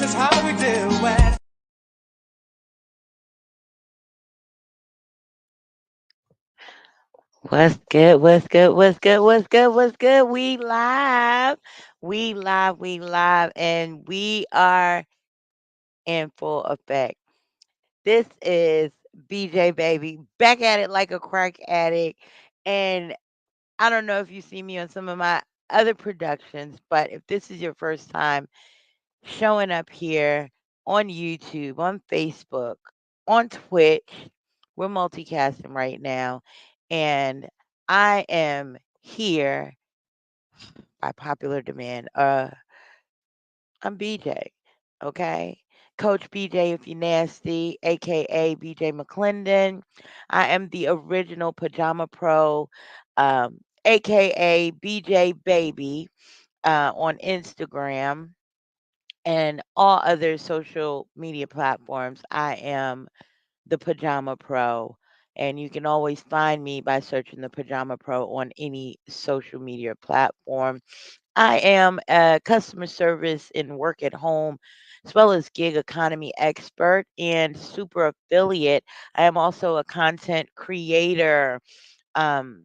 is how we do it. What's good? What's good? What's good? What's good? What's good? We live. We live. We live. And we are in full effect. This is BJ Baby back at it like a crack addict. And I don't know if you see me on some of my other productions, but if this is your first time showing up here on YouTube, on Facebook, on Twitch, we're multicasting right now. And I am here by popular demand. I'm BJ, okay? Coach BJ, if you're nasty, aka BJ McClendon. I am the original Pajama Pro, aka BJ Baby, on Instagram and all other social media platforms. I am the Pajama Pro. And you can always find me by searching the Pajama Pro on any social media platform. I am a customer service and work at home, as well as gig economy expert and super affiliate. I am also a content creator. Um,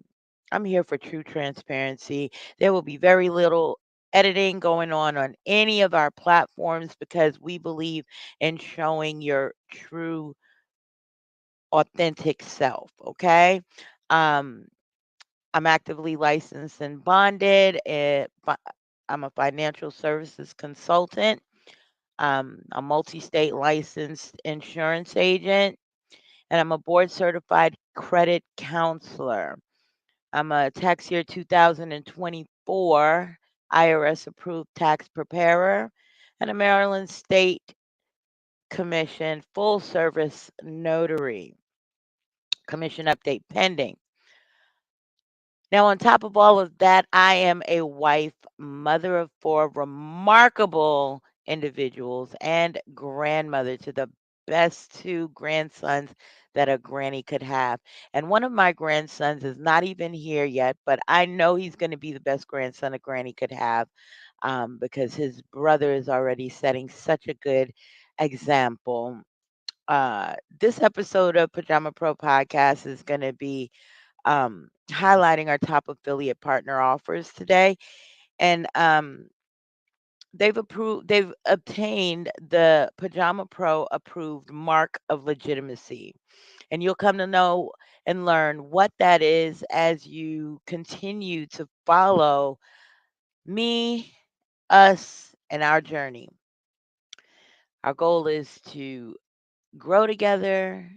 I'm here for true transparency. There will be very little editing going on any of our platforms because we believe in showing your true authentic self, okay? Um, I'm actively licensed and bonded. I'm a financial services consultant. A multi-state licensed insurance agent, and I'm a board certified credit counselor. I'm a tax year 2024 IRS approved tax preparer and a Maryland State Commission full service notary. Commission update pending. Now, on top of all of that, I am a wife, mother of four remarkable individuals, and grandmother to the best two grandsons that a granny could have. And one of my grandsons is not even here yet, but I know he's going to be the best grandson a granny could have because his brother is already setting such a good example. This episode of Pajama Pro Podcast is going to be highlighting our top affiliate partner offers today. And they've obtained the Pajama Pro approved mark of legitimacy. And you'll come to know and learn what that is as you continue to follow me, us, and our journey. Our goal is to grow together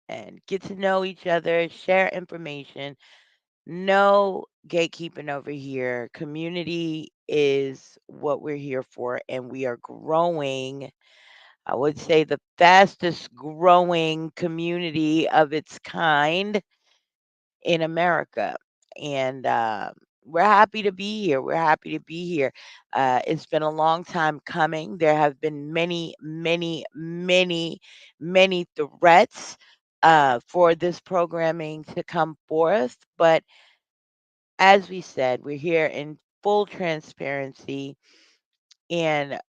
and get to know each other, share information. No gatekeeping over here. Community is what we're here for, and we are growing. I would say the fastest growing community of its kind in America. And we're happy to be here. We're happy to be here. It's been a long time coming. There have been many, many, many, many threats for this programming to come forth. But as we said, we're here in full transparency and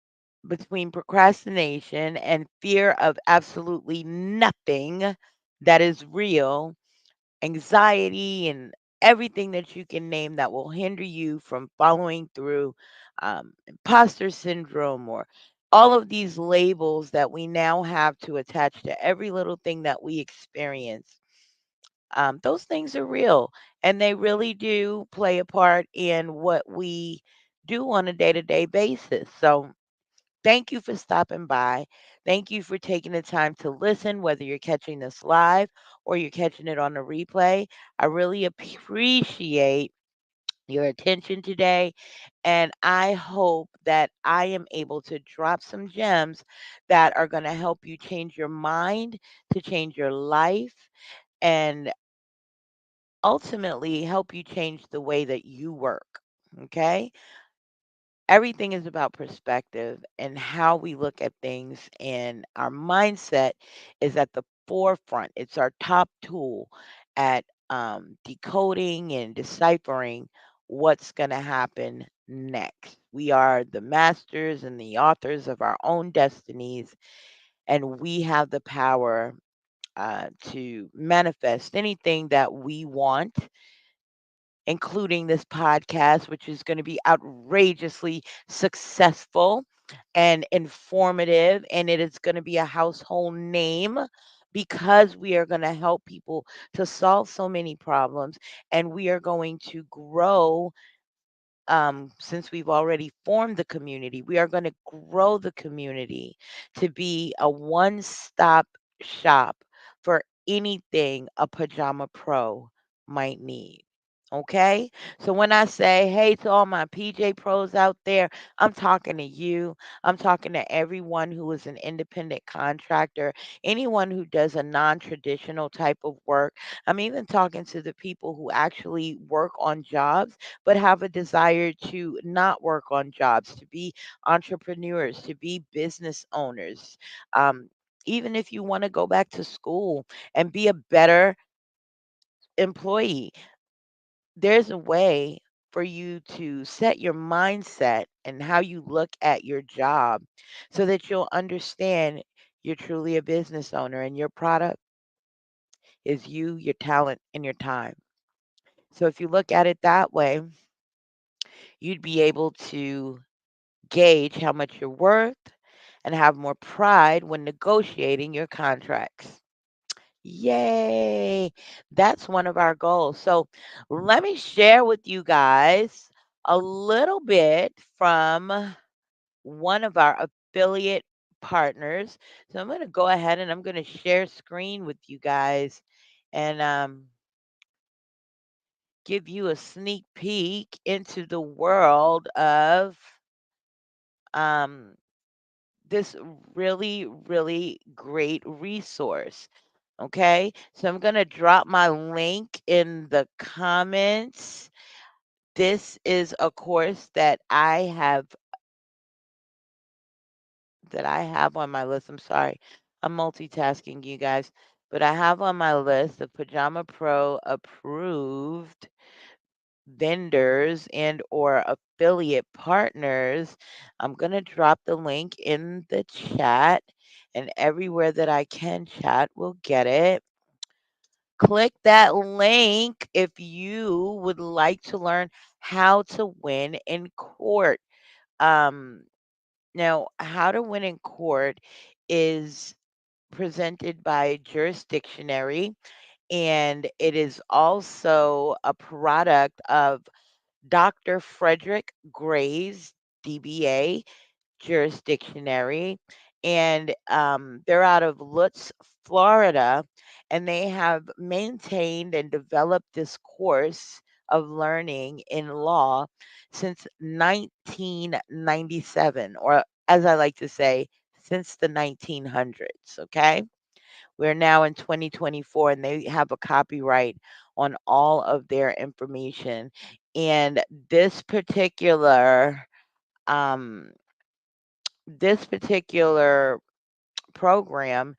between procrastination and fear of absolutely nothing that is real, anxiety and everything that you can name that will hinder you from following through, imposter syndrome, or all of these labels that we now have to attach to every little thing that we experience. Those things are real and they really do play a part in what we do on a day to day basis. So, thank you for stopping by. Thank you for taking the time to listen, whether you're catching this live or you're catching it on a replay. I really appreciate your attention today. And I hope that I am able to drop some gems that are going to help you change your mind, to change your life, and ultimately help you change the way that you work. Okay. Everything is about perspective and how we look at things, and our mindset is at the forefront. It's our top tool at decoding and deciphering what's going to happen next. We are the masters and the authors of our own destinies, and we have the power to manifest anything that we want, including this podcast, which is going to be outrageously successful and informative. And it is going to be a household name because we are going to help people to solve so many problems. And we are going to grow, since we've already formed the community, we are going to grow the community to be a one stop shop for anything a Pajama Pro might need. Okay. So when I say, hey, to all my PJ pros out there, I'm talking to you. I'm talking to everyone who is an independent contractor, anyone who does a non traditional type of work. I'm even talking to the people who actually work on jobs but have a desire to not work on jobs, to be entrepreneurs, to be business owners. Um, Even if you want to go back to school and be a better employee, there's a way for you to set your mindset and how you look at your job so that you'll understand you're truly a business owner and your product is you, your talent, and your time. So if you look at it that way, you'd be able to gauge how much you're worth and have more pride when negotiating your contracts. Yay! That's one of our goals. So, let me share with you guys a little bit from one of our affiliate partners. So, I'm going to go ahead and I'm going to share screen with you guys and give you a sneak peek into the world of um, this really, really great resource. Okay. So I'm going to drop my link in the comments. This is a course that I have on my list. I'm sorry. I'm multitasking, you guys, but I have on my list of Pajama Pro approved vendors and or affiliate partners. I'm going to drop the link in the chat, and everywhere that I can chat will get it. Click that link if you would like to learn how to win in court. Um, Now, how to win in court is presented by Jurisdictionary, and it is also a product of Dr. Frederick Gray's DBA Jurisdictionary, and they're out of Lutz, Florida, and they have maintained and developed this course of learning in law since 1997, or as I like to say, since the 1900s. Okay. We're now in 2024 and they have a copyright on all of their information. And um this particular program,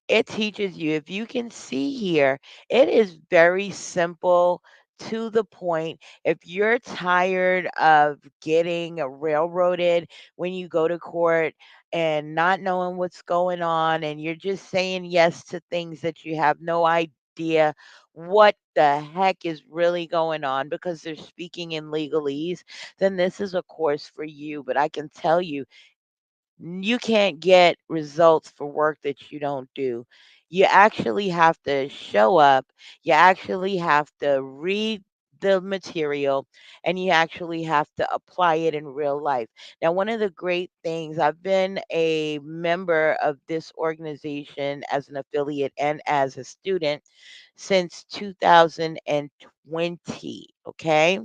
it teaches you, if you can see here, it is very simple, to the point. If you're tired of getting railroaded when you go to court and not knowing what's going on, and you're just saying yes to things that you have no idea what the heck is really going on because they're speaking in legalese, then this is a course for you. But I can tell you, you can't get results for work that you don't do. You actually have to show up, you actually have to read the material, and you actually have to apply it in real life. Now, one of the great things, I've been a member of this organization as an affiliate and as a student since 2020. Okay.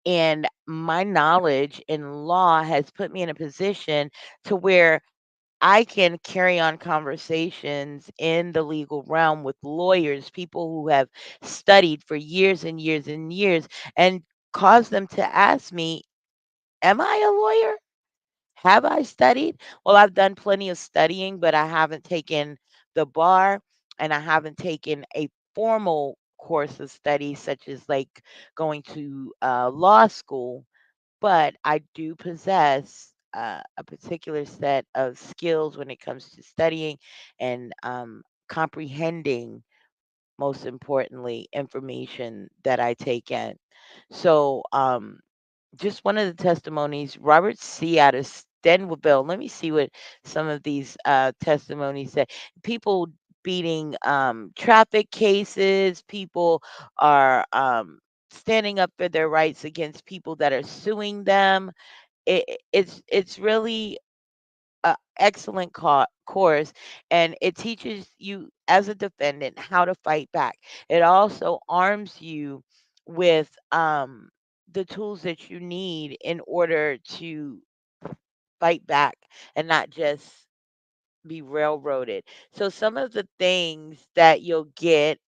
And my knowledge in law has put me in a position to where I can carry on conversations in the legal realm with lawyers, people who have studied for years and years and years, and cause them to ask me, am I a lawyer? Have I studied? Well, I've done plenty of studying, but I haven't taken the bar and I haven't taken a formal course of study, such as like going to law school, but I do possess a particular set of skills when it comes to studying and comprehending, most importantly, information that I take in. So, just one of the testimonies, Robert C. out of Stenville. Let me see what some of these testimonies say. People beating traffic cases, people are standing up for their rights against people that are suing them. It's really a excellent course, and it teaches you as a defendant how to fight back. It also arms you with the tools that you need in order to fight back and not just be railroaded. So some of the things that you'll get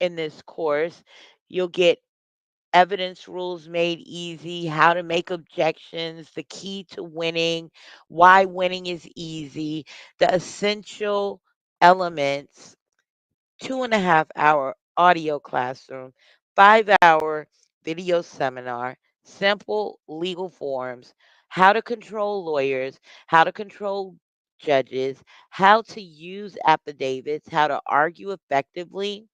in this course, you'll get evidence rules made easy, how to make objections, the key to winning, why winning is easy, the essential elements, 2.5 hour audio classroom, 5 hour video seminar, simple legal forms, how to control lawyers, how to control judges, how to use affidavits, how to argue effectively,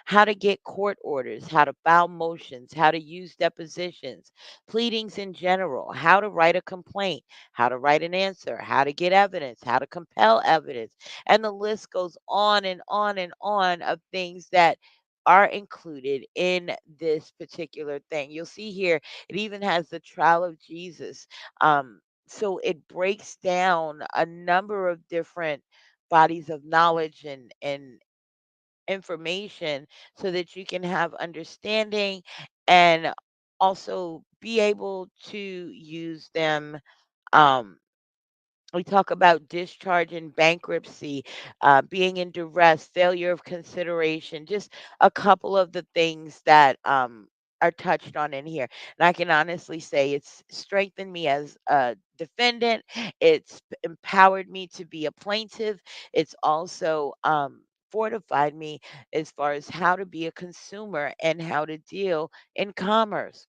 how to get court orders, how to file motions, how to use depositions, pleadings in general, how to write a complaint, how to write an answer, how to get evidence, how to compel evidence. And the list goes on and on and on of things that are included in this particular thing. You'll see here, it even has the trial of Jesus. So it breaks down a number of different bodies of knowledge and information so that you can have understanding and also be able to use them. Um, we talk about discharge and bankruptcy, being in duress, failure of consideration, just a couple of the things that are touched on in here. And I can honestly say it's strengthened me as a defendant, it's empowered me to be a plaintiff, it's also fortified me as far as how to be a consumer and how to deal in commerce.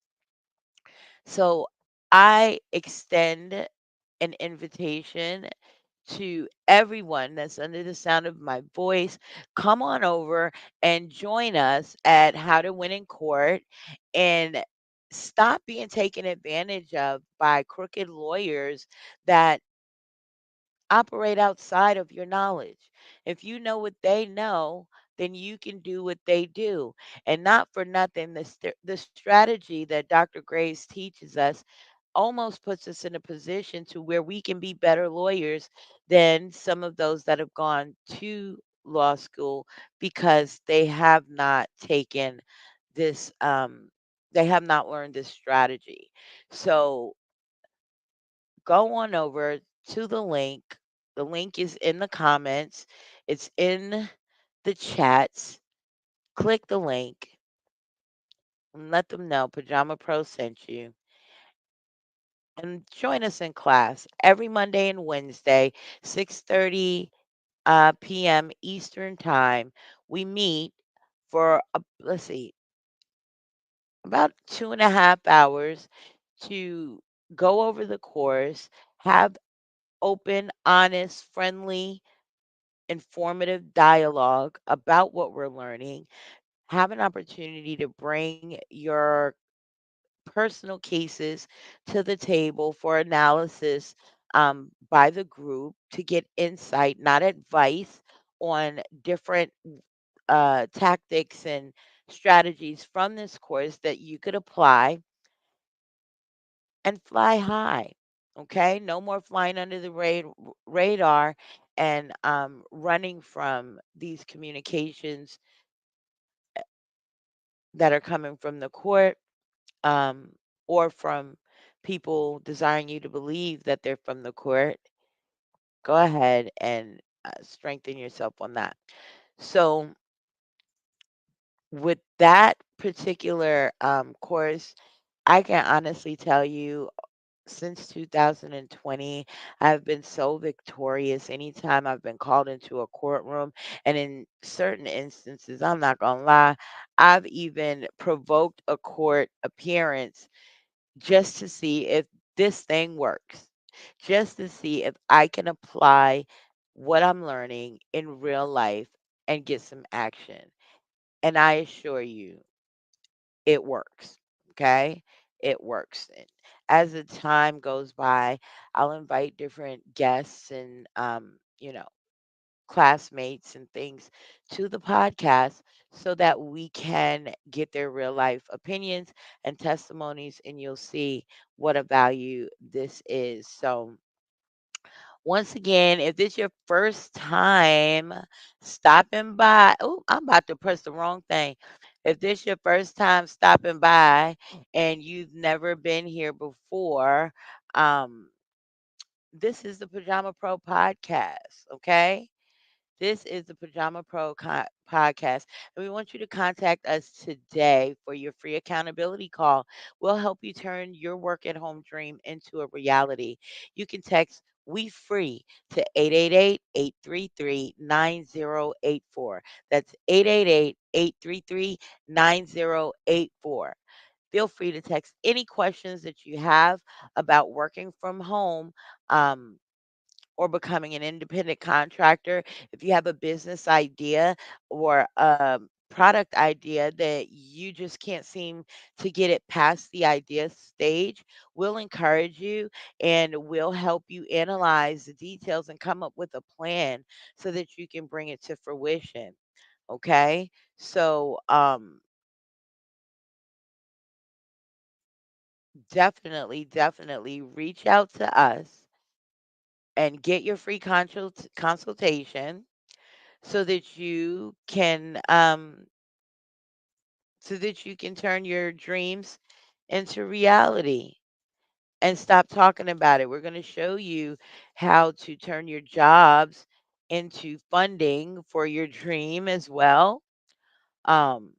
So I extend an invitation to everyone that's under the sound of my voice. Come on over and join us at How to Win in Court and stop being taken advantage of by crooked lawyers that operate outside of your knowledge. If you know what they know, then you can do what they do. And not for nothing, the strategy that Dr. Graves teaches us almost puts us in a position to where we can be better lawyers than some of those that have gone to law school because they have not taken this they have not learned this strategy. So go on over to the link. The link is in the comments. It's in the chats. Click the link and let them know Pajama Pro sent you. And join us in class every Monday and Wednesday, 6:30 p.m. Eastern Time. We meet for let's see, about 2.5 hours to go over the course, have open, honest, friendly, informative dialogue about what we're learning, have an opportunity to bring your personal cases to the table for analysis by the group to get insight, not advice, on different tactics and strategies from this course that you could apply and fly high. Okay, no more flying under the radar and running from these communications that are coming from the court, um, or from people desiring you to believe that they're from the court. Go ahead and strengthen yourself on that. So, with that particular course, I can honestly tell you Since 2020, I've been so victorious anytime I've been called into a courtroom. And in certain instances, I'm not going to lie, I've even provoked a court appearance just to see if this thing works, just to see if I can apply what I'm learning in real life and get some action. And I assure you, it works. Okay? It works. And as the time goes by, I'll invite different guests and classmates and things to the podcast so that we can get their real life opinions and testimonies, and you'll see what a value this is. So once again, if this your first time stopping by, oh, I'm about to press the wrong thing. If this your first time stopping by and you've never been here before, um, this is the Pajama Pro Podcast, okay? This is the Pajama Pro Podcast, and we want you to contact us today for your free accountability call. We'll help you turn your work at home dream into a reality. You can text We Free to 888-833-9084. That's 888-833-9084. Feel free to text any questions that you have about working from home. Or becoming an independent contractor, if you have a business idea or a product idea that you just can't seem to get it past the idea stage, we'll encourage you and we'll help you analyze the details and come up with a plan so that you can bring it to fruition. Okay. So, definitely reach out to us and get your free consultation so that you can turn your dreams into reality and stop talking about it. We're going to show you how to turn your jobs into funding for your dream as well. Um,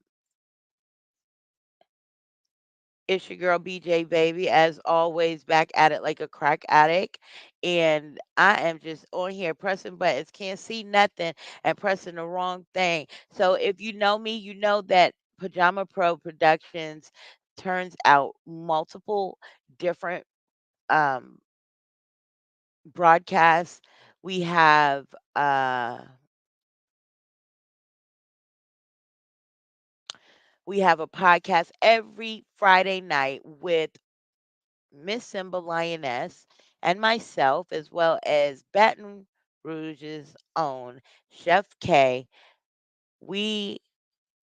it's your girl BJ baby, as always, back at it like a crack addict. And I am just on here pressing buttons, can't see nothing, and pressing the wrong thing. So if you know me, you know that Pajama Pro Productions turns out multiple different um broadcasts. We have a podcast every Friday night with Miss Simba Lioness, and myself, as well as Baton Rouge's own Chef K. We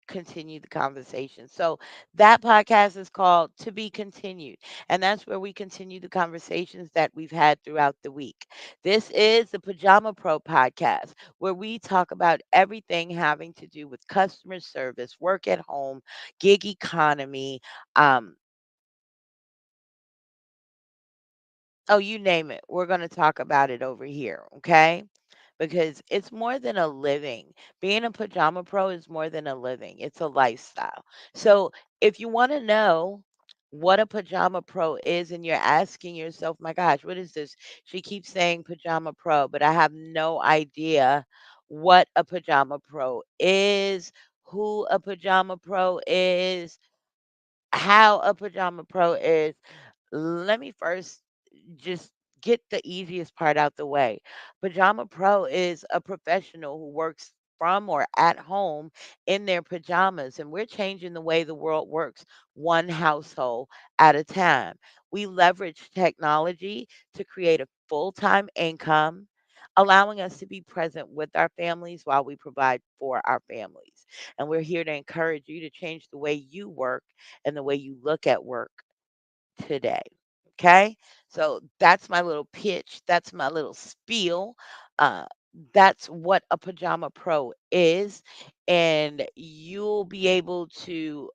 continue the conversation. So that podcast is called To Be Continued. And that's where we continue the conversations that we've had throughout the week. This is the Pajama Pro podcast, where we talk about everything having to do with customer service, work at home, gig economy, um, oh, you name it. We're going to talk about it over here, okay? Because it's more than a living. Being a pajama pro is more than a living, it's a lifestyle. So, if you want to know what a pajama pro is and you're asking yourself, my gosh, what is this? She keeps saying pajama pro, but I have no idea what a pajama pro is, who a pajama pro is, how a pajama pro is. Let me first just get the easiest part out the way. Pajama Pro is a professional who works from or at home in their pajamas, and we're changing the way the world works one household at a time. We leverage technology to create a full time income, allowing us to be present with our families while we provide for our families. And we're here to encourage you to change the way you work and the way you look at work today. Okay. So that's my little pitch. That's my little spiel. Uh, that's what a pajama pro is. And you'll be able to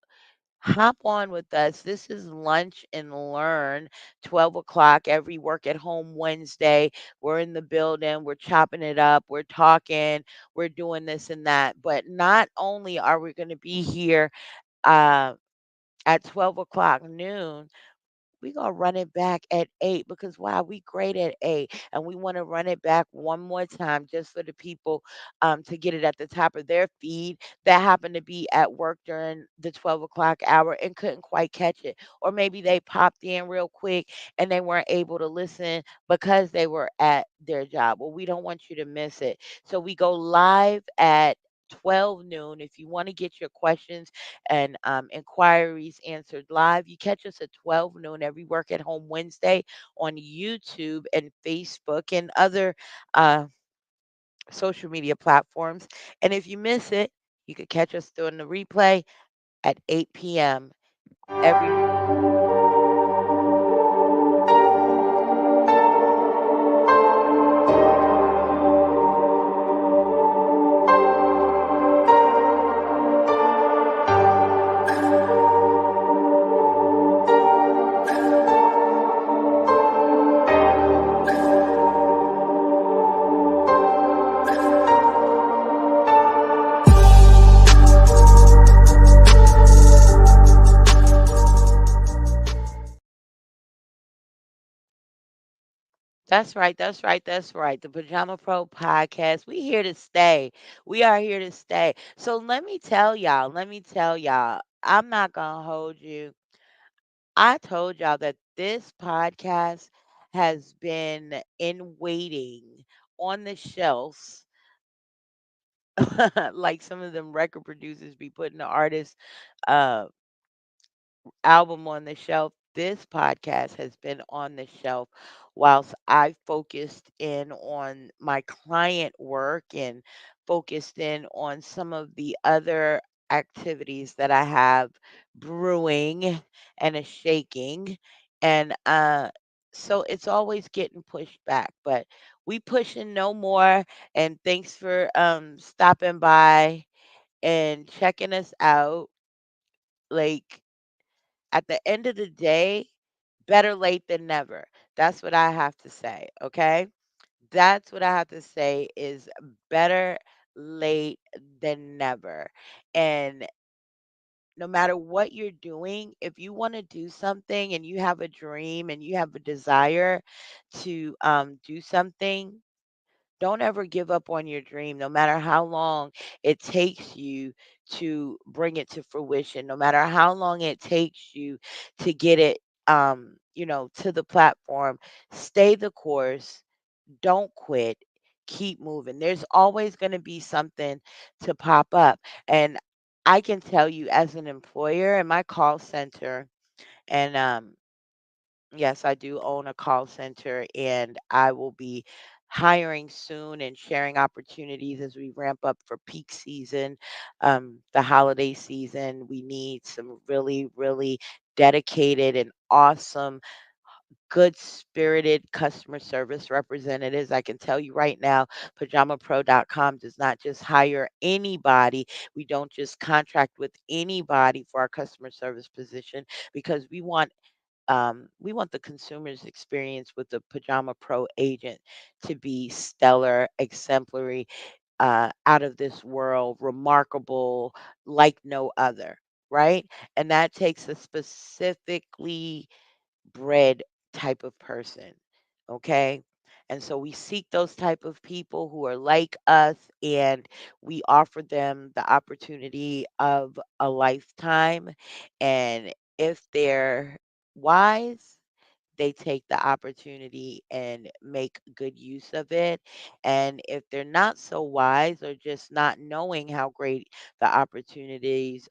hop on with us. This is Lunch and Learn, 12 o'clock every work at home Wednesday. We're in the building, we're chopping it up, we're talking, we're doing this and that. But not only are we going to be here uh, at 12 o'clock noon, we're going to run it back at 8 because why? We great at 8. And we want to run it back one more time just for the people to get it at the top of their feed that happened to be at work during the 12 o'clock hour and couldn't quite catch it. Or maybe they popped in real quick and they weren't able to listen because they were at their job. Well, we don't want you to miss it. So we go live at 12 noon. If you want to get your questions and inquiries answered live, you catch us at 12 noon every Work at Home Wednesday on YouTube and Facebook and other uh, social media platforms. And if you miss it, you could catch us during the replay at 8 p.m. every. That's right. That's right. That's right. The Pajama Pro Podcast. We here to stay. We are here to stay. So let me tell y'all. Let me tell y'all. I'm not gonna hold you. I told y'all that this podcast has been in waiting on the shelves, like some of them record producers be putting the artists uh album on the shelf. This podcast has been on the shelf whilst I focused in on my client work and focused in on some of the other activities that I have brewing and a shaking. And so it's always getting pushed back, but we pushing no more. And thanks for stopping by and checking us out. Like at the end of the day, better late than never. That's what I have to say, okay? That's what I have to say is better late than never. And no matter what you're doing, if you want to do something and you have a dream and you have a desire to do something, don't ever give up on your dream, no matter how long it takes you to bring it to fruition, no matter how long it takes you to get it, to the platform. Stay the course. Don't quit. Keep moving. There's always going to be something to pop up. And I can tell you, as an employer in my call center, and yes, I do own a call center, and I will be hiring soon and sharing opportunities as we ramp up for peak season, the holiday season. We need some really, really dedicated and awesome, good spirited customer service representatives. I can tell you right now, pajamapro.com does not just hire anybody. We don't just contract with anybody for our customer service position because we want the consumer's experience with the Pajama Pro agent to be stellar, exemplary, out of this world, remarkable, like no other, right? And that takes a specifically bred type of person, okay? And so we seek those type of people who are like us, and we offer them the opportunity of a lifetime. And if they're wise, they take the opportunity and make good use of it. And if they're not so wise or just not knowing how great the opportunities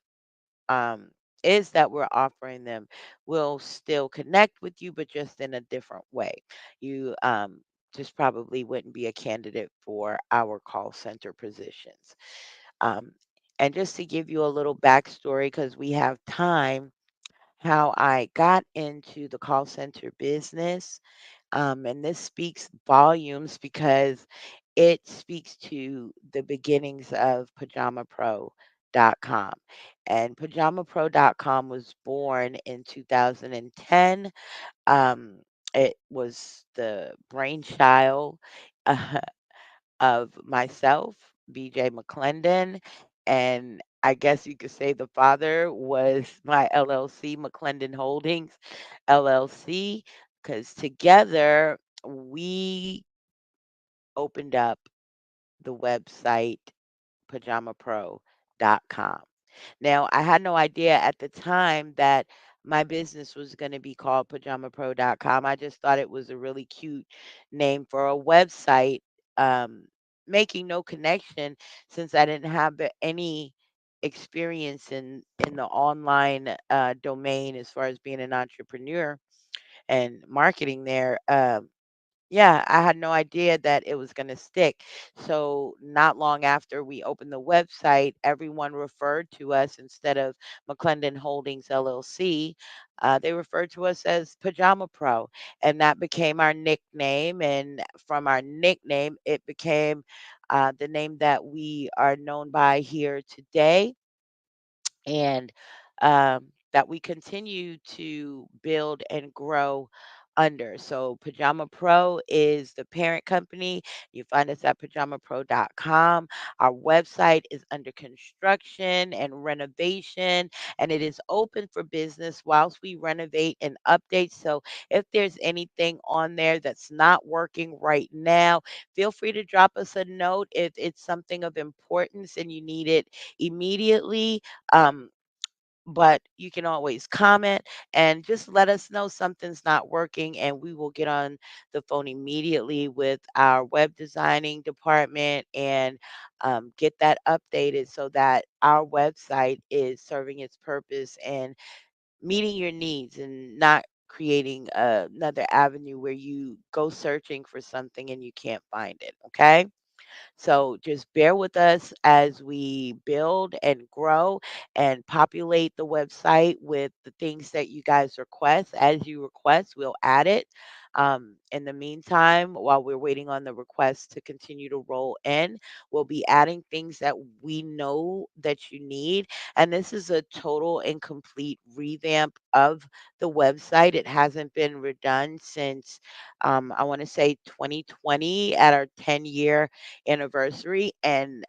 um, is that we're offering them, will still connect with you, but just in a different way. You just probably wouldn't be a candidate for our call center positions. Um, and just to give you a little backstory, because we have time, how I got into the call center business. And this speaks volumes because it speaks to the beginnings of PajamaPro.com. And PajamaPro.com was born in 2010. Um, it was the brainchild uh, of myself, BJ McClendon, and I guess you could say the father was my LLC, McClendon Holdings LLC, because together we opened up the website pajamapro.com. Now, I had no idea at the time that my business was going to be called pajamapro.com. I just thought it was a really cute name for a website, um, making no connection since I didn't have any experience in the online domain as far as being an entrepreneur and marketing there. Yeah, I had no idea that it was gonna stick. So, not long after we opened the website, everyone referred to us instead of McClendon Holdings LLC, they referred to us as Pajama Pro, and that became our nickname, and from our nickname, it became, the name that we are known by here today and that we continue to build and grow under. So, Pajama Pro is the parent company. You find us at pajamapro.com. Our website is under construction and renovation, and it is open for business whilst we renovate and update. So, if there's anything on there that's not working right now, feel free to drop us a note if it's something of importance and you need it immediately. But you can always comment and just let us know something's not working, and we will get on the phone immediately with our web designing department and get that updated so that our website is serving its purpose and meeting your needs and not creating another avenue where you go searching for something and you can't find it. Okay. So just bear with us as we build and grow and populate the website with the things that you guys request. As you request, we'll add it. In the meantime, while we're waiting on the requests to continue to roll in, we'll be adding things that we know that you need. And this is a total and complete revamp of the website. It hasn't been redone since I want to say 2020 at our 10-year anniversary. And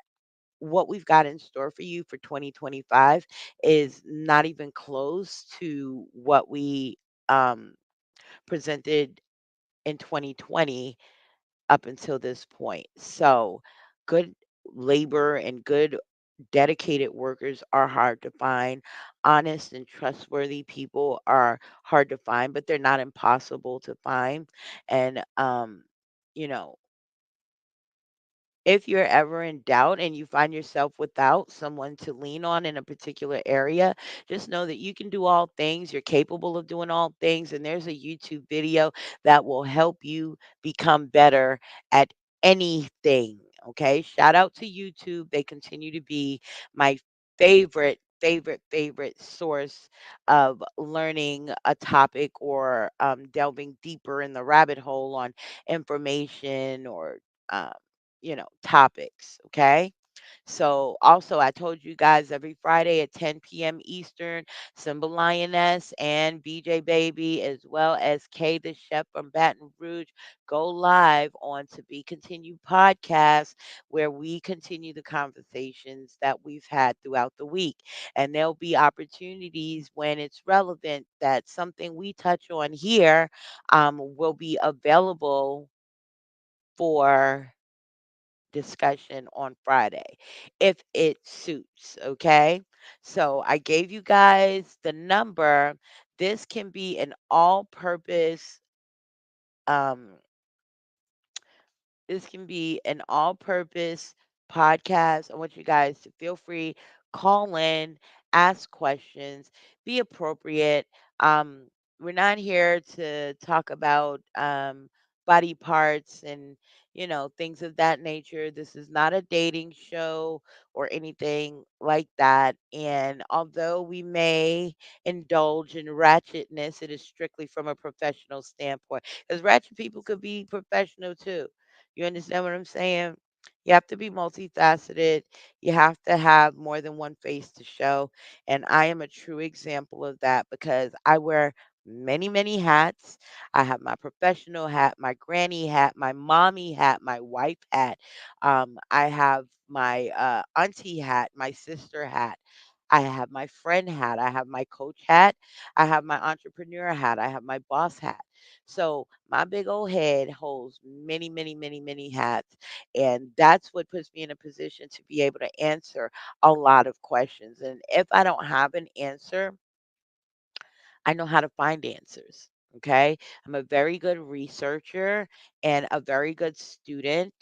what we've got in store for you for 2025 is not even close to what we um, presented in 2020 up until this point. So, good labor and good dedicated workers are hard to find. Honest and trustworthy people are hard to find, but they're not impossible to find. And, you know, if you're ever in doubt and you find yourself without someone to lean on in a particular area, just know that you can do all things. You're capable of doing all things. And there's a YouTube video that will help you become better at anything. Okay. Shout out to YouTube. They continue to be my favorite source of learning a topic or delving deeper in the rabbit hole on information or um, topics. Okay. So also I told you guys every Friday at 10 p.m. Eastern, Simba Lioness and BJ Baby, as well as Kay the Chef from Baton Rouge, go live on To Be Continued podcast, where we continue the conversations that we've had throughout the week. And there'll be opportunities when it's relevant that something we touch on here will be available for discussion on Friday if it suits. Okay. So I gave you guys the number. This can be an all purpose um, this can be an all-purpose podcast. I want you guys to feel free, call in, ask questions, be appropriate. Um, we're not here to talk about body parts and things of that nature. This is not a dating show or anything like that. And although we may indulge in ratchetness, it is strictly from a professional standpoint. Because ratchet people could be professional too. You understand what I'm saying? You have to be multifaceted. You have to have more than one face to show. And I am a true example of that because I wear many, many hats. I have my professional hat, my granny hat, my mommy hat, my wife hat. I have my auntie hat, my sister hat. I have my friend hat. I have my coach hat. I have my entrepreneur hat. I have my boss hat. So my big old head holds many, many, many, many hats. And that's what puts me in a position to be able to answer a lot of questions. And if I don't have an answer, I know how to find answers. Okay. I'm a very good researcher and a very good student.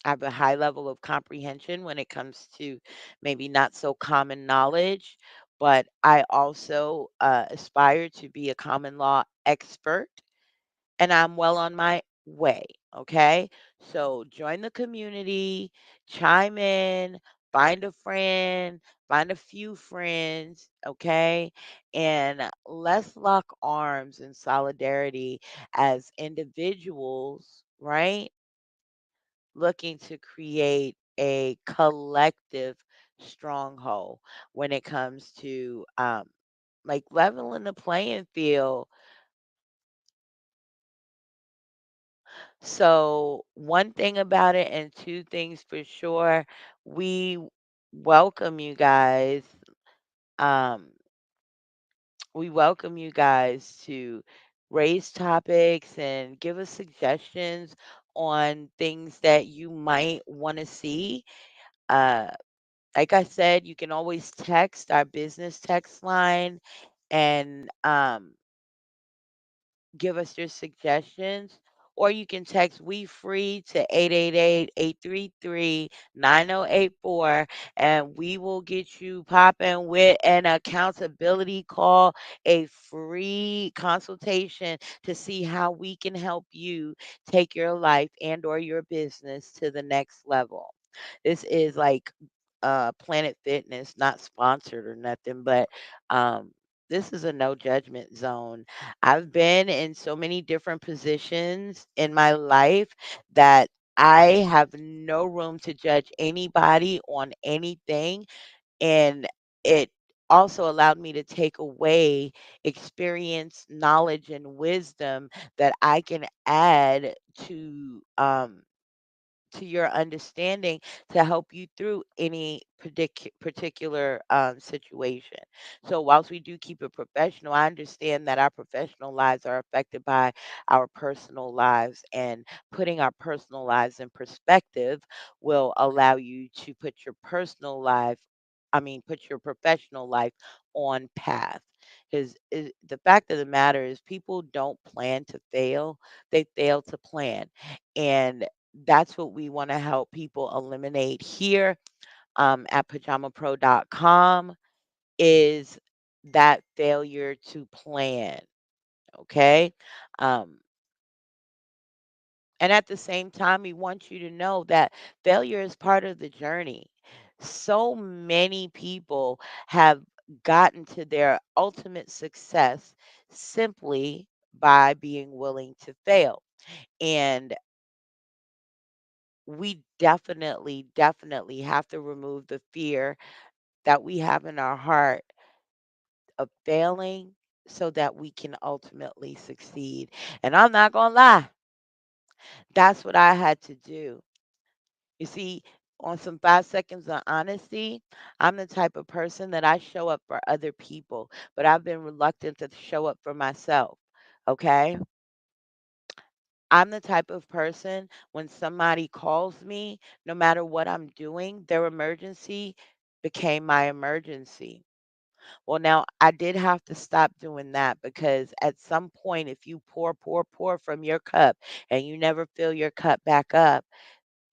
I have a high level of comprehension when it comes to maybe not so common knowledge, but I also aspire to be a common law expert, and I'm well on my way. Okay. So join the community, chime in, find a friend, find a few friends. Okay. And let's lock arms in solidarity as individuals, right? Looking to create a collective stronghold when it comes to like leveling the playing field. So, one thing about it, and two things for sure, we welcome you guys. Um, we welcome you guys to raise topics and give us suggestions on things that you might want to see. Uh, like I said, you can always text our business text line and give us your suggestions, or you can text "We Free" to 888-833-9084, and we will get you popping with an accountability call, a free consultation to see how we can help you take your life and or your business to the next level. This is like Planet Fitness, not sponsored or nothing, but this is a no judgment zone. I've been in so many different positions in my life that I have no room to judge anybody on anything. And it also allowed me to take away experience, knowledge, and wisdom that I can add to your understanding to help you through any particular situation. So, whilst we do keep it professional, I understand that our professional lives are affected by our personal lives, and putting our personal lives in perspective will allow you to put your personal life, put your professional life on path. Because the fact of the matter is, people don't plan to fail, they fail to plan. And that's what we want to help people eliminate here at pajamapro.com is that failure to plan. Okay. Um, and at the same time, we want you to know that failure is part of the journey. So many people have gotten to their ultimate success simply by being willing to fail. And we definitely, definitely have to remove the fear that we have in our heart of failing so that we can ultimately succeed. And I'm not going to lie, that's what I had to do. You see, on some 5 seconds of honesty, I'm the type of person that I show up for other people, but I've been reluctant to show up for myself. Okay. I'm the type of person when somebody calls me, no matter what I'm doing, their emergency became my emergency. Well, now I did have to stop doing that because at some point, if you pour from your cup and you never fill your cup back up,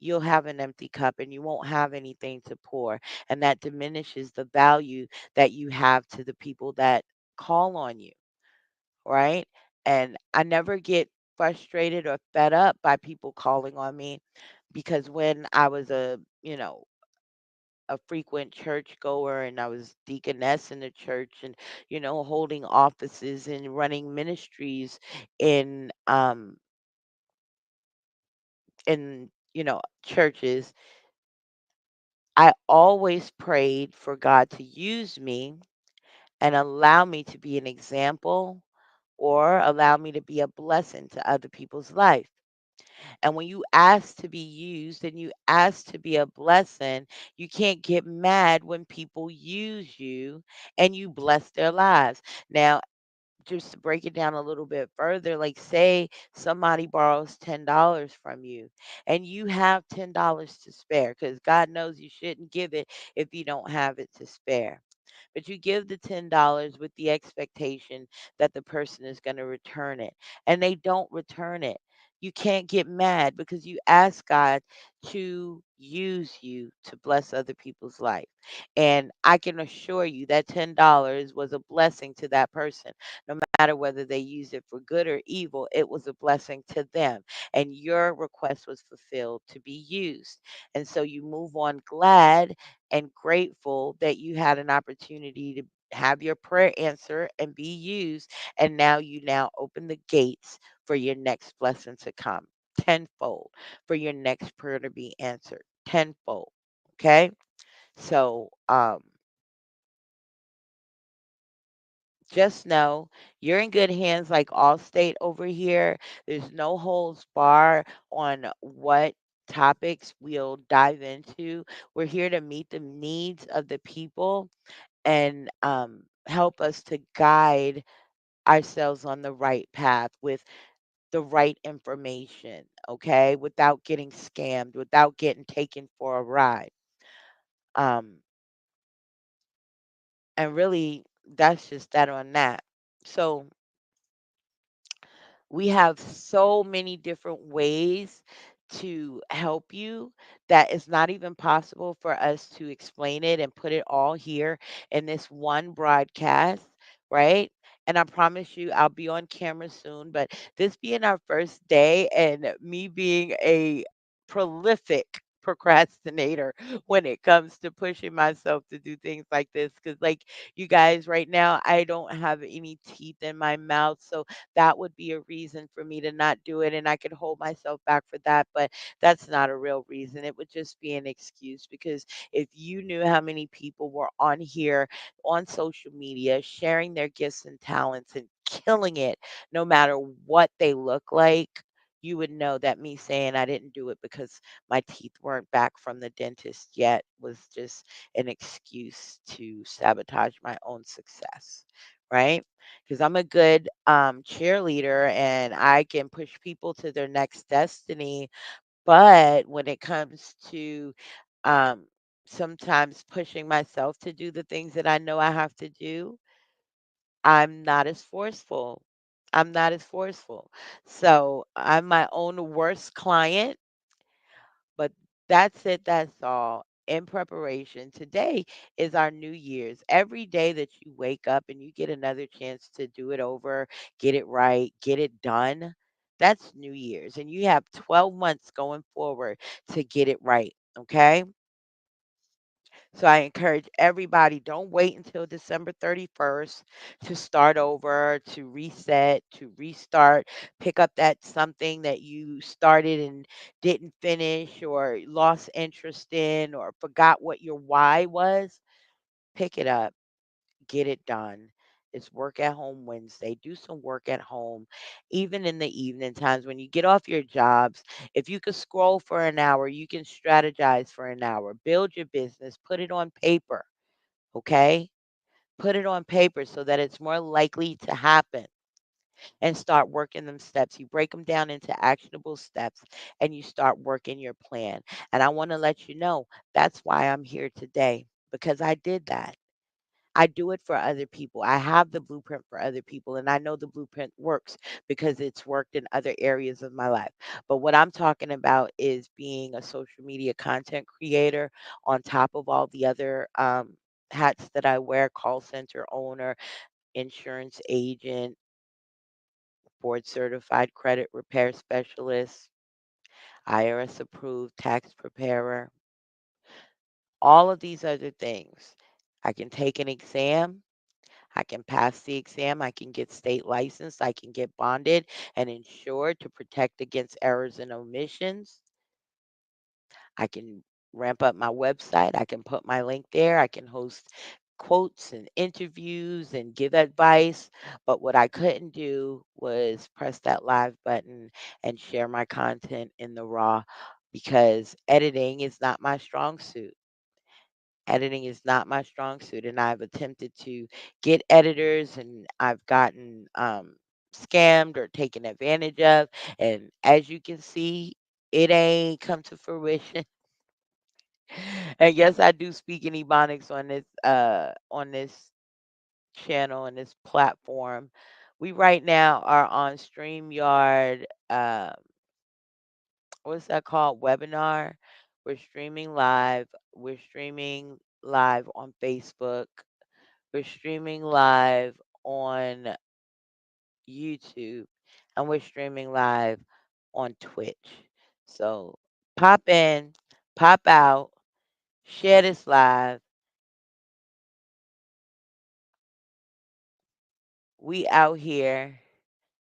you'll have an empty cup and you won't have anything to pour. And that diminishes the value that you have to the people that call on you, right? And I never get frustrated or fed up by people calling on me because when I was a frequent church goer and I was deaconess in the church and holding offices and running ministries in churches, I always prayed for God to use me and allow me to be an example or allow me to be a blessing to other people's life. And when you ask to be used and you ask to be a blessing, you can't get mad when people use you and you bless their lives. Now, just to break it down a little bit further, like say somebody borrows $10 from you and you have $10 to spare because God knows you shouldn't give it if you don't have it to spare. But you give the $10 with the expectation that the person is going to return it and they don't return it. You can't get mad because you ask God to use you to bless other people's life. And I can assure you that $10 was a blessing to that person. No matter whether they used it for good or evil, it was a blessing to them. And your request was fulfilled to be used. And so you move on glad and grateful that you had an opportunity to have your prayer answer and be used. And now you now open the gates for your next blessing to come tenfold, for your next prayer to be answered tenfold. Okay. So, just know you're in good hands like Allstate over here. There's no holds bar on what topics we'll dive into. We're here to meet the needs of the people and help us to guide ourselves on the right path with the right information, okay? Without getting scammed, without getting taken for a ride. Um, and really, that's just that on that. So, we have so many different ways to help you that it's not even possible for us to explain it and put it all here in this one broadcast, right? And I promise you, I'll be on camera soon. But this being our first day and me being a prolific procrastinator when it comes to pushing myself to do things like this, because, like you guys, right now, I don't have any teeth in my mouth. So that would be a reason for me to not do it, and I could hold myself back for that, but that's not a real reason. It would just be an excuse because if you knew how many people were on here on social media sharing their gifts and talents and killing it no matter what they look like, you would know that me saying I didn't do it because my teeth weren't back from the dentist yet was just an excuse to sabotage my own success, right? Because I'm a good cheerleader and I can push people to their next destiny. But when it comes to um, sometimes pushing myself to do the things that I know I have to do, I'm not as forceful. I'm not as forceful. So I'm my own worst client, but that's it, that's all. In preparation, today is our New Year's. Every day that you wake up and you get another chance to do it over, get it right, get it done, that's New Year's. And you have 12 months going forward to get it right. Okay. So I encourage everybody, don't wait until December 31st to start over, to reset, to restart, pick up that something that you started and didn't finish or lost interest in or forgot what your why was. Pick it up, get it done. It's work at home Wednesday. Do some work at home, even in the evening times when you get off your jobs. If you could scroll for an hour, you can strategize for an hour. Build your business, put it on paper, okay? Put it on paper so that it's more likely to happen and start working them steps. You break them down into actionable steps and you start working your plan. And I want to let you know that's why I'm here today because I did that. I do it for other people. I have the blueprint for other people, and I know the blueprint works because it's worked in other areas of my life. But what I'm talking about is being a social media content creator on top of all the other hats that I wear: call center owner, insurance agent, board certified credit repair specialist, IRS approved tax preparer, all of these other things. I can take an exam. I can pass the exam. I can get state licensed. I can get bonded and insured to protect against errors and omissions. I can ramp up my website. I can put my link there. I can host quotes and interviews and give advice. But what I couldn't do was press that live button and share my content in the raw because editing is not my strong suit. Editing is not my strong suit, and I've attempted to get editors, and I've gotten scammed or taken advantage of. And as you can see, it ain't come to fruition. And yes, I do speak in Ebonics on this channel and this platform. We right now are on StreamYard. What's that called? Webinar. We're streaming live. We're streaming live on Facebook. We're streaming live on YouTube, and we're streaming live on Twitch. So pop in, pop out, share this live. We out here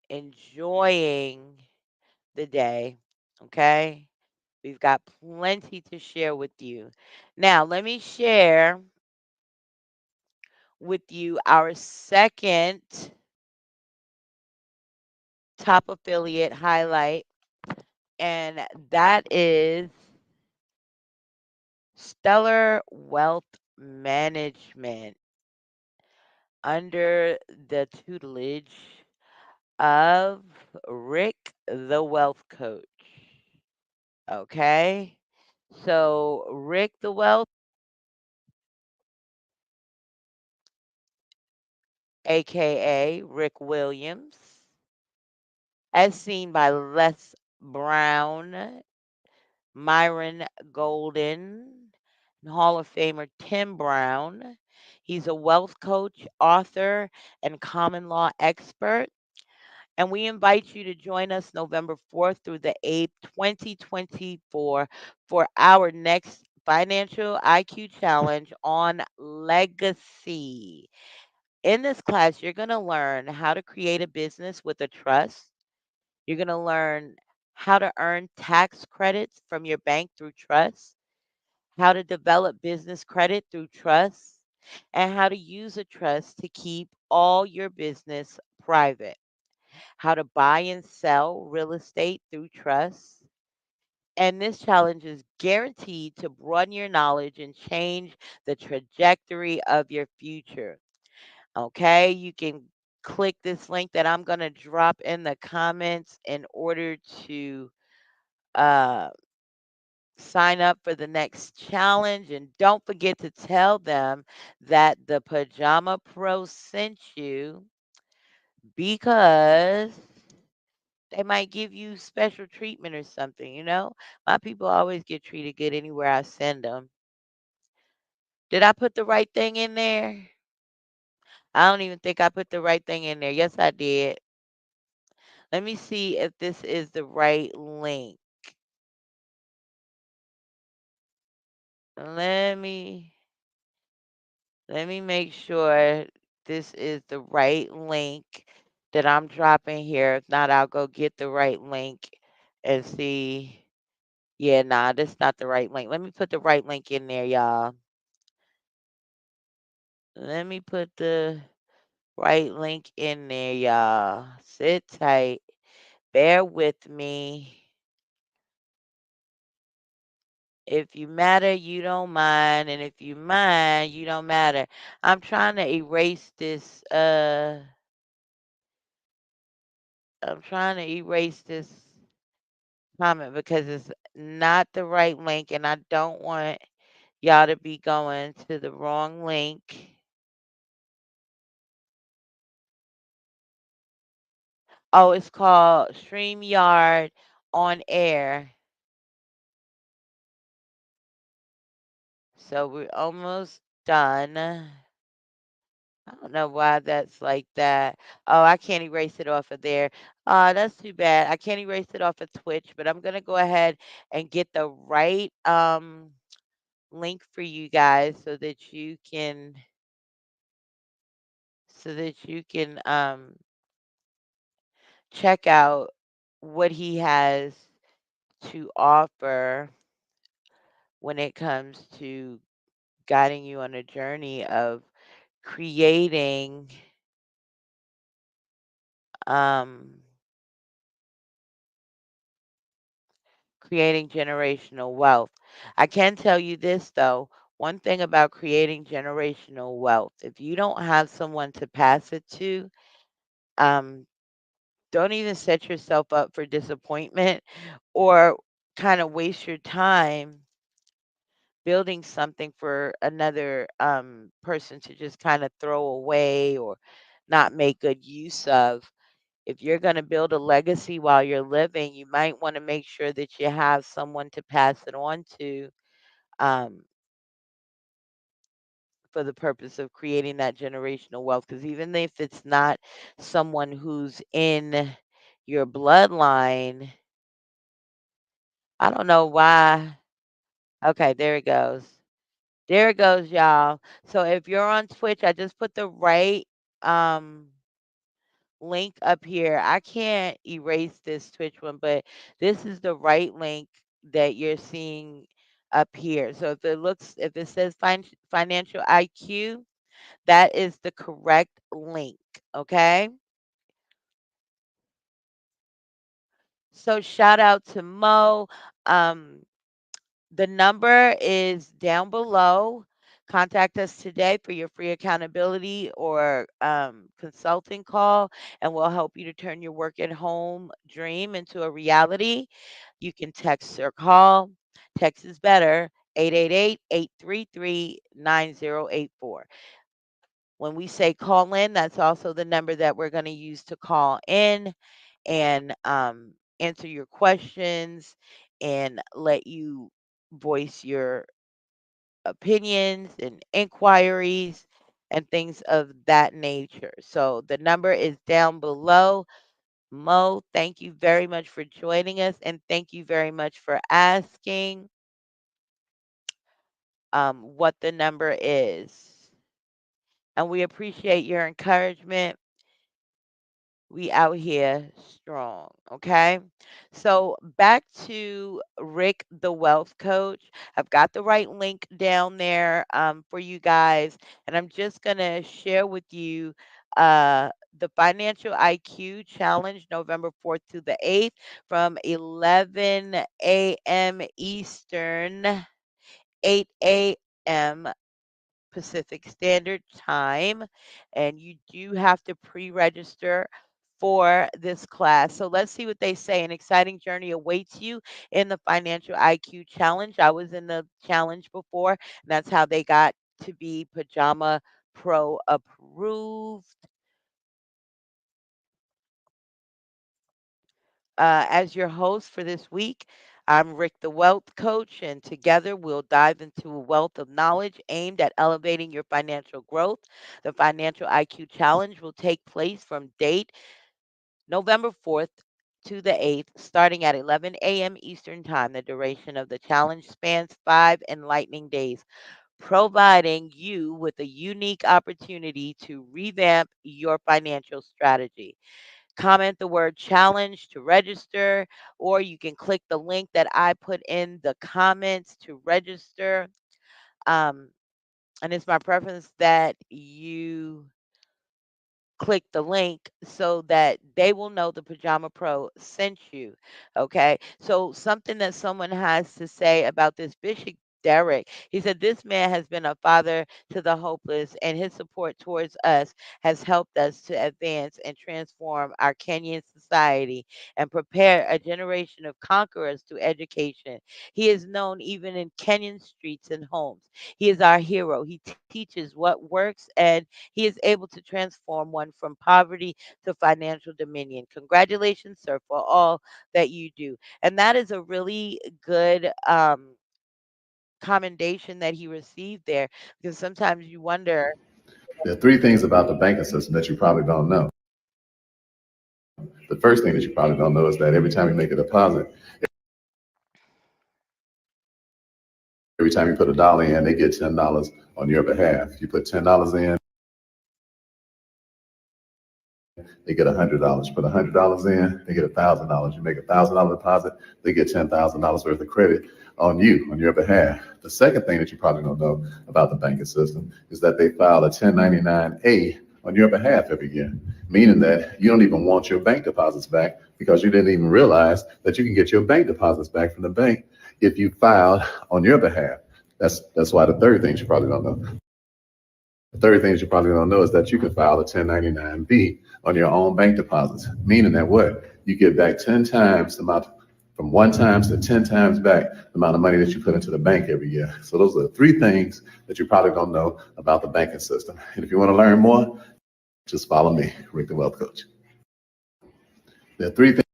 enjoying the day. Okay. We've got plenty to share with you. Now, let me share with you our second top affiliate highlight, and that is Stellar Wealth Management under the tutelage of Rick the Wealth Coach. Okay. So, Rick the Wealth, aka Rick Williams, as seen by Les Brown, Myron Golden, and Hall of Famer Tim Brown. He's a wealth coach, author, and common law expert. And we invite you to join us November 4th through the 8th, 2024, for our next financial IQ challenge on legacy. In this class, you're going to learn how to create a business with a trust. You're going to learn how to earn tax credits from your bank through trust, how to develop business credit through trust, and how to use a trust to keep all your business private, how to buy and sell real estate through trust. And this challenge is guaranteed to broaden your knowledge and change the trajectory of your future. Okay, you can click this link that I'm going to drop in the comments in order to uh, sign up for the next challenge. And don't forget to tell them that the Pajama Pro sent you because they might give you special treatment or something, you know? My people always get treated good anywhere I send them. Did I put the right thing in there? I don't even think I put the right thing in there. Yes, I did. Let me see if this is the right link. Let me let me make sure this is the right link that I'm dropping here. If not, I'll go get the right link and see. Yeah, nah, this not the right link. Let me put the right link in there, y'all. Let me put the right link in there, y'all. Sit tight. Bear with me. If you matter, you don't mind, and if you mind, you don't matter. I'm trying to erase this I'm trying to erase this comment because it's not the right link and I don't want y'all to be going to the wrong link. Oh, it's called StreamYard on Air. So we're almost done. I don't know why that's like that. Oh, I can't erase it off of there. That's too bad. I can't erase it off of Twitch, but I'm gonna go ahead and get the right link for you guys so that you can check out what he has to offer when it comes to guiding you on a journey of creating um, creating generational wealth. I can tell you this though, one thing about creating generational wealth, if you don't have someone to pass it to, um, don't even set yourself up for disappointment or kind of waste your time building something for another person to just kind of throw away or not make good use of. If you're going to build a legacy while you're living, you might want to make sure that you have someone to pass it on to, um, for the purpose of creating that generational wealth. Because even if it's not someone who's in your bloodline, I don't know why. Okay, there it goes. There it goes, y'all. So if you're on Twitch, I just put the right um link up here. I can't erase this Twitch one, but this is the right link that you're seeing up here. So if it says financial IQ, that is the correct link. Okay. So shout out to Mo. Um, The number is down below. Contact us today for your free accountability or consulting call, and we'll help you to turn your work at home dream into a reality. You can text or call. Text is better. 888-833-9084. When we say call in, that's also the number that we're going to use to call in and answer your questions and let you voice your opinions and inquiries and things of that nature. So the number is down below. Mo, thank you very much for joining us and thank you very much for asking what the number is. And we appreciate your encouragement. We out here strong, okay? So back to Rick the Wealth Coach. I've got the right link down there for you guys, and I'm just gonna share with you the Financial IQ Challenge, November 4th to the 8th, from 11 a.m. Eastern, 8 a.m. Pacific Standard Time, and you do have to pre-register for this class. So let's see what they say. An exciting journey awaits you in the Financial IQ Challenge. I was in the challenge before, and that's how they got to be Pajama Pro approved. As your host for this week, I'm Rick the Wealth Coach, and together we'll dive into a wealth of knowledge aimed at elevating your financial growth. The Financial IQ Challenge will take place from date November 4th to the 8th, starting at 11 a.m. Eastern Time. The duration of the challenge spans 5 enlightening days, providing you with a unique opportunity to revamp your financial strategy. Comment the word challenge to register, or you can click the link that I put in the comments to register. Um, and it's my preference that you click the link so that they will know the Pajama Pro sent you. Okay. So, something that someone has to say about this Bishop Derek, he said, "This man has been a father to the hopeless, and his support towards us has helped us to advance and transform our Kenyan society and prepare a generation of conquerors through education. He is known even in Kenyan streets and homes. He is our hero. He teaches what works and he is able to transform one from poverty to financial dominion. Congratulations, sir, for all that you do." And that is a really good commendation that he received there because sometimes you wonder. There are three things about the banking system that you probably don't know. The first thing that you probably don't know is that every time you make a deposit, every time you put $1 in, they get $10 on your behalf. You put $10 in, they get $100. You put $100 in, they get $1,000. You make $1,000 deposit, they get $10,000 worth of credit on you, on your behalf. The second thing that you probably don't know about the banking system is that they file a 1099-A on your behalf every year, meaning that you don't even want your bank deposits back because you didn't even realize that you can get your bank deposits back from the bank if you filed on your behalf. That's why the third thing you probably don't know. The third thing that you probably don't know is that you can file a 1099-B on your own bank deposits, meaning that what? You get back 10 times the amount, from 1 times to 10 times back the amount of money that you put into the bank every year. So those are the three things that you probably don't know about the banking system. And if you want to learn more, just follow me, Rick the Wealth Coach. There are three things.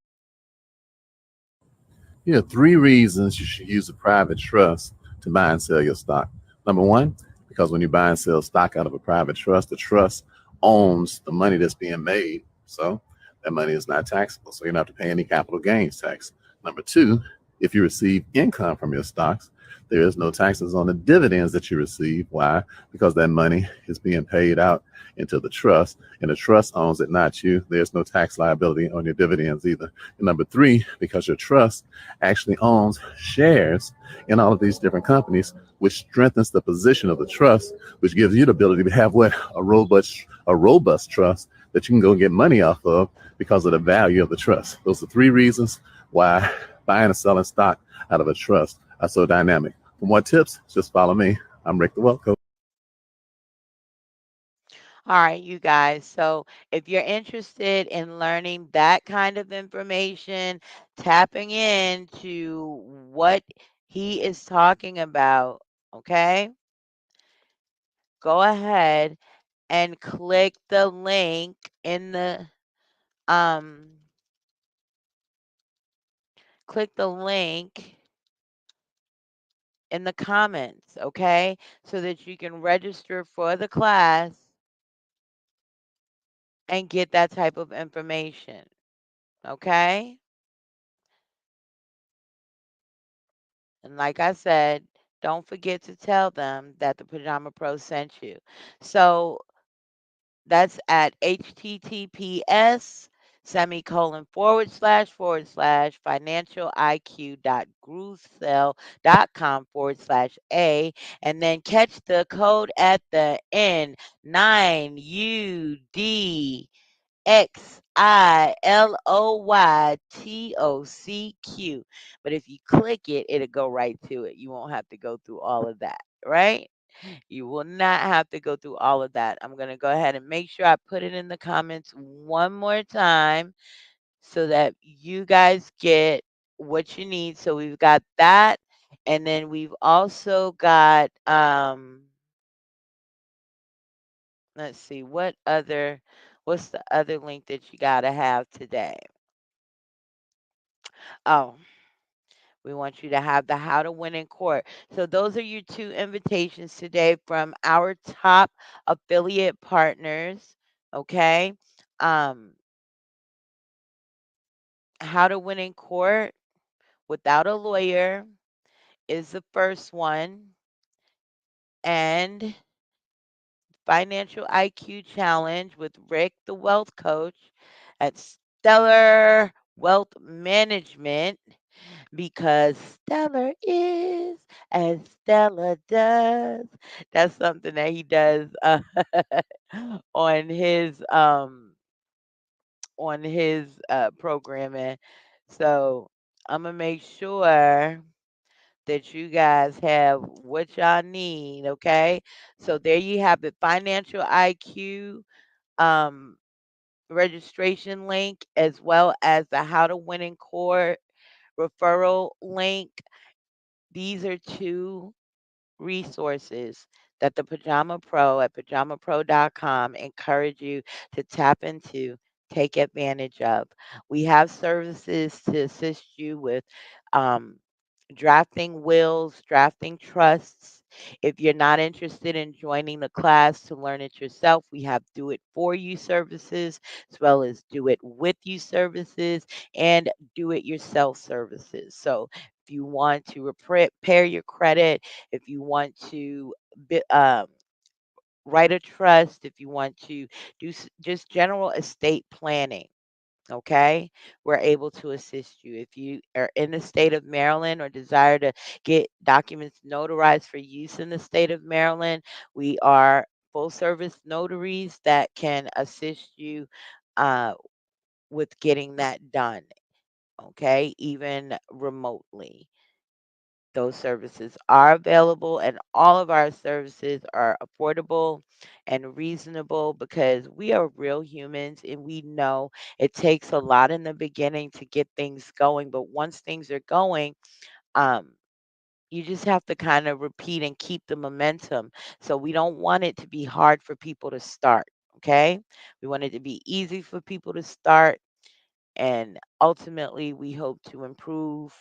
Here are three reasons you should use a private trust to buy and sell your stock. Number one, because when you buy and sell stock out of a private trust, the trust owns the money that's being made. So that money is not taxable. So you don't have to pay any capital gains tax. Number two, if you receive income from your stocks, there is no taxes on the dividends that you receive. Why? Because that money is being paid out into the trust, and the trust owns it, not you. There's no tax liability on your dividends either. And number three, because your trust actually owns shares in all of these different companies, which strengthens the position of the trust, which gives you the ability to have what? A robust trust that you can go get money off of because of the value of the trust. Those are three reasons why buying and selling stock out of a trust are so dynamic. For more tips, just follow me. I'm Rick the Wealth Coach. All right, you guys. So if you're interested in learning that kind of information, tapping into what he is talking about, okay, go ahead and um click the link in the comments, okay, so that you can register for the class and get that type of information, okay? And like I said, don't forget to tell them that the Pajama Pro sent you. So that's at https financialiq.groovesell.com/a, and then catch the code at the end, 9UDXILOYTOCQ. But if you click it, it'll go right to it. You won't have to go through all of that, right? You will not have to go through all of that. I'm going to go ahead and make sure I put it in the comments one more time so that you guys get what you need. So we've got that, and then we've also got let's see, what's the other link that you got to have today? Oh, we want you to have the How to Win in Court. So those are your two invitations today from our top affiliate partners. Okay. Um, How to Win in Court Without a Lawyer is the first one. And Financial IQ Challenge with Rick, the Wealth Coach at Stellar Wealth Management, because Stellar is as Stella does. That's something that he does on his programming. So I'm gonna make sure that you guys have what y'all need. Okay, so there you have it. Financial IQ um, registration link, as well as the How to Win in Court referral link. These are two resources that the Pajama Pro at pajamapro.com encourage you to tap into, take advantage of. We have services to assist you with um, drafting wills, drafting trusts. If you're not interested in joining the class to learn it yourself, we have do it for you services, as well as do it with you services and do it yourself services. So if you want to repair your credit, if you want to write a trust, if you want to do just general estate planning, okay, we're able to assist you. If you are in the state of Maryland or desire to get documents notarized for use in the state of Maryland, we are full service notaries that can assist you uh, with getting that done, okay, even remotely. Those services are available, and all of our services are affordable and reasonable because we are real humans and we know it takes a lot in the beginning to get things going. But once things are going, um, you just have to kind of repeat and keep the momentum. So we don't want it to be hard for people to start. Okay. We want it to be easy for people to start, and ultimately, we hope to improve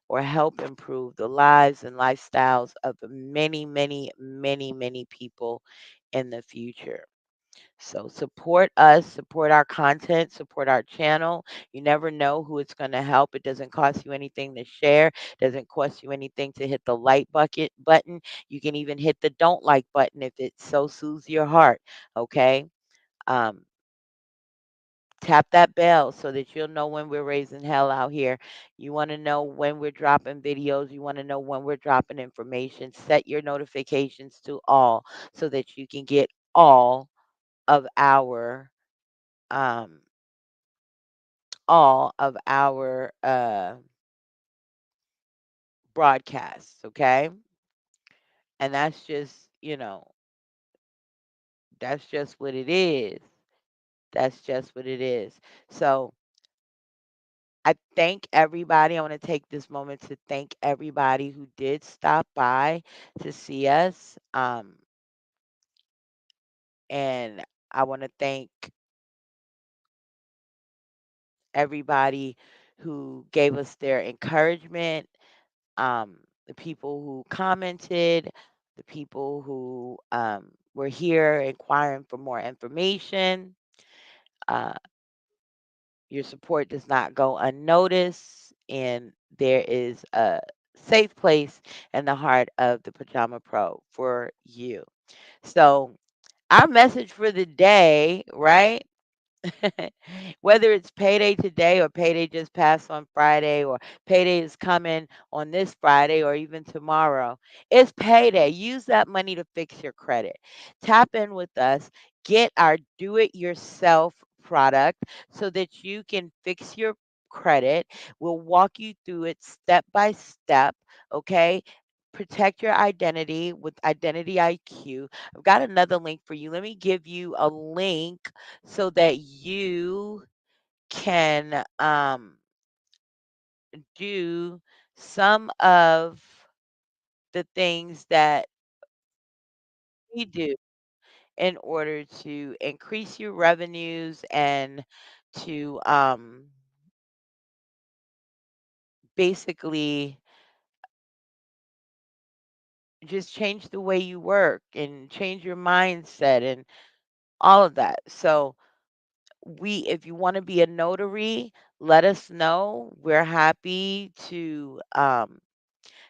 or help improve the lives and lifestyles of many, many, many, many people in the future. So support us, support our content, support our channel. You never know who it's going to help. It doesn't cost you anything to share, doesn't cost you anything to hit the like bucket button. You can even hit the don't like button if it so soothes your heart. Okay. Um, Tap that bell so that you'll know when we're raising hell out here. You want to know when we're dropping videos. You want to know when we're dropping information. Set your notifications to all so that you can get all of our um broadcasts, okay? And that's just what it is. That's just what it is. So I thank everybody. I want to take this moment to thank everybody who did stop by to see us. And I want to thank everybody who gave us their encouragement, the people who commented, the people who were here inquiring for more information. Uh, Your support does not go unnoticed, and there is a safe place in the heart of the Pajama Pro for you. So, our message for the day, right? Whether it's payday today or payday just passed on Friday or payday is coming on this Friday or even tomorrow, it's payday. Use that money to fix your credit. Tap in with us. Get our do it yourself product so that you can fix your credit. We'll walk you through it step by step. Okay. Protect your identity with Identity IQ. I've got another link for you. Let me give you a link so that you can do some of the things that we do in order to increase your revenues and to basically just change the way you work and change your mindset and all of that. So, if you want to be a notary, let us know. We're happy to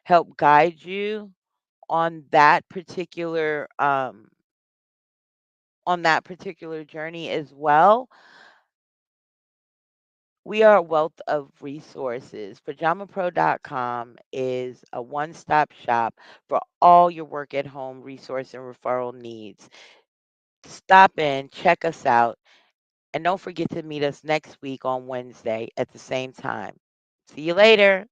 help guide you on that particular journey as well. We are a wealth of resources. PajamaPro.com is a one-stop shop for all your work at home resource and referral needs. Stop in, check us out, and don't forget to meet us next week on Wednesday at the same time. See you later.